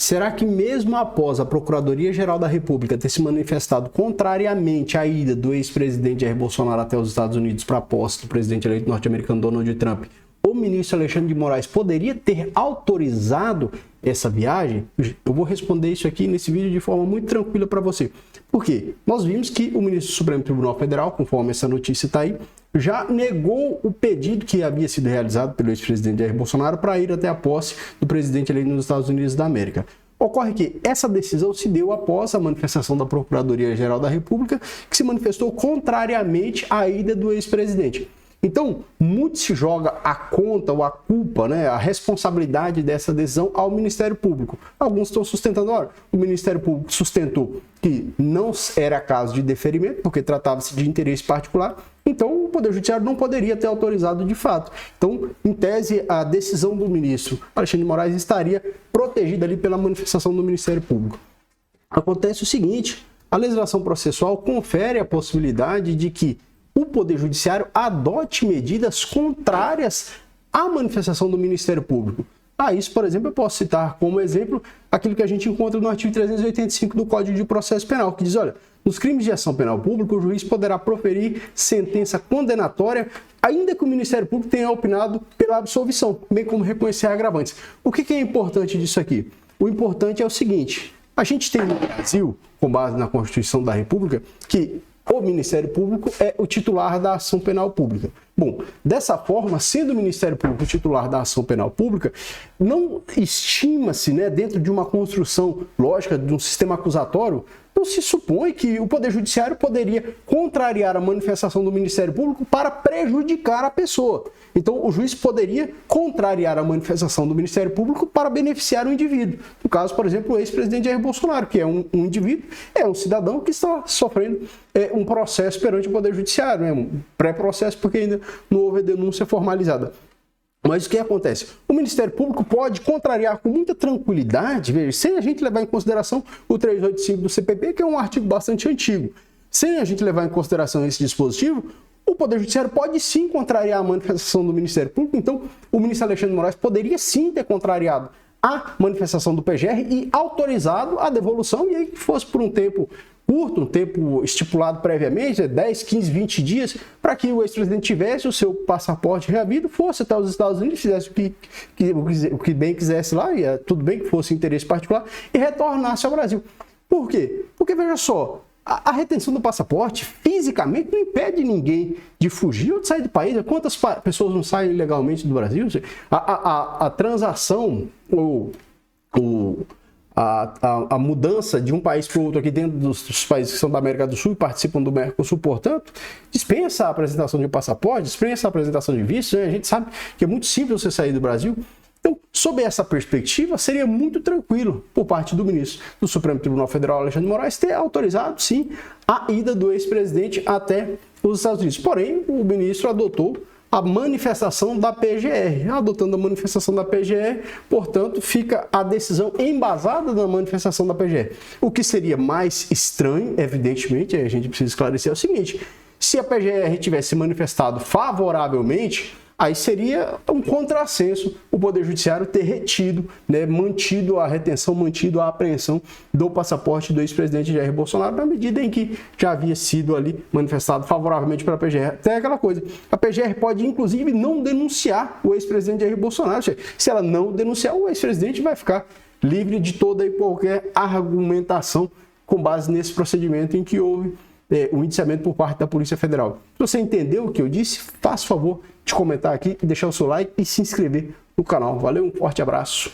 Será que mesmo após a Procuradoria-Geral da República ter se manifestado contrariamente à ida do ex-presidente Jair Bolsonaro até os Estados Unidos para a posse do presidente eleito norte-americano Donald Trump, o ministro Alexandre de Moraes poderia ter autorizado essa viagem? Eu vou responder isso aqui nesse vídeo de forma muito tranquila para você. Por quê? Nós vimos que o ministro do Supremo Tribunal Federal, conforme essa notícia está aí, já negou o pedido que havia sido realizado pelo ex-presidente Jair Bolsonaro para ir até a posse do presidente eleito nos Estados Unidos da América. Ocorre que essa decisão se deu após a manifestação da Procuradoria-Geral da República, que se manifestou contrariamente à ida do ex-presidente. Então, muito se joga a conta ou a culpa, a responsabilidade dessa decisão ao Ministério Público. Alguns estão sustentando, olha, o Ministério Público sustentou que não era caso de deferimento, porque tratava-se de interesse particular, então o Poder Judiciário não poderia ter autorizado de fato. Então, em tese, a decisão do ministro Alexandre de Moraes estaria protegida ali pela manifestação do Ministério Público. Acontece o seguinte, a legislação processual confere a possibilidade de que o Poder Judiciário adote medidas contrárias à manifestação do Ministério Público. Isso, por exemplo, eu posso citar como exemplo aquilo que a gente encontra no artigo 385 do Código de Processo Penal, que diz, olha, nos crimes de ação penal pública, o juiz poderá proferir sentença condenatória, ainda que o Ministério Público tenha opinado pela absolvição, bem como reconhecer agravantes. O que é importante disso aqui? O importante é o seguinte, a gente tem no Brasil, com base na Constituição da República, que o Ministério Público é o titular da ação penal pública. Bom, dessa forma, sendo o Ministério Público o titular da ação penal pública, não estima-se, dentro de uma construção lógica de um sistema acusatório, não se supõe que o Poder Judiciário poderia contrariar a manifestação do Ministério Público para prejudicar a pessoa. Então, o juiz poderia contrariar a manifestação do Ministério Público para beneficiar o indivíduo. No caso, por exemplo, o ex-presidente Jair Bolsonaro, que é um indivíduo, é um cidadão que está sofrendo um processo perante o Poder Judiciário, um pré-processo, porque ainda não houve denúncia formalizada. Mas o que acontece? O Ministério Público pode contrariar com muita tranquilidade, veja, sem a gente levar em consideração o 385 do CPP, que é um artigo bastante antigo. Sem a gente levar em consideração esse dispositivo, o Poder Judiciário pode sim contrariar a manifestação do Ministério Público. Então, o ministro Alexandre de Moraes poderia sim ter contrariado a manifestação do PGR e autorizado a devolução, e aí que fosse por um tempo curto, um tempo estipulado previamente, 10, 15, 20 dias, para que o ex-presidente tivesse o seu passaporte reavido, fosse até os Estados Unidos, fizesse o que bem quisesse lá, e tudo bem que fosse interesse particular, e retornasse ao Brasil. Por quê? Porque, veja só, a retenção do passaporte, fisicamente, não impede ninguém de fugir ou de sair do país. Quantas pessoas não saem ilegalmente do Brasil? A transação ou a mudança de um país para o outro aqui dentro dos países que são da América do Sul e participam do Mercosul, portanto, dispensa a apresentação de passaporte, dispensa a apresentação de visto. A gente sabe que é muito simples você sair do Brasil. Então, sob essa perspectiva, seria muito tranquilo por parte do ministro do Supremo Tribunal Federal, Alexandre de Moraes, ter autorizado, sim, a ida do ex-presidente até os Estados Unidos. Porém, o ministro adotou a manifestação da PGR. Adotando a manifestação da PGR, portanto, fica a decisão embasada na manifestação da PGR. O que seria mais estranho, evidentemente, a gente precisa esclarecer, é o seguinte: se a PGR tivesse manifestado favoravelmente, aí seria um contrassenso o Poder Judiciário ter retido, mantido a retenção, mantido a apreensão do passaporte do ex-presidente Jair Bolsonaro, na medida em que já havia sido ali manifestado favoravelmente pela PGR. Até aquela coisa, a PGR pode inclusive não denunciar o ex-presidente Jair Bolsonaro. Se ela não denunciar, o ex-presidente vai ficar livre de toda e qualquer argumentação com base nesse procedimento em que houve o indiciamento por parte da Polícia Federal. Se você entendeu o que eu disse, faça o favor de comentar aqui, deixar o seu like e se inscrever no canal. Valeu, um forte abraço.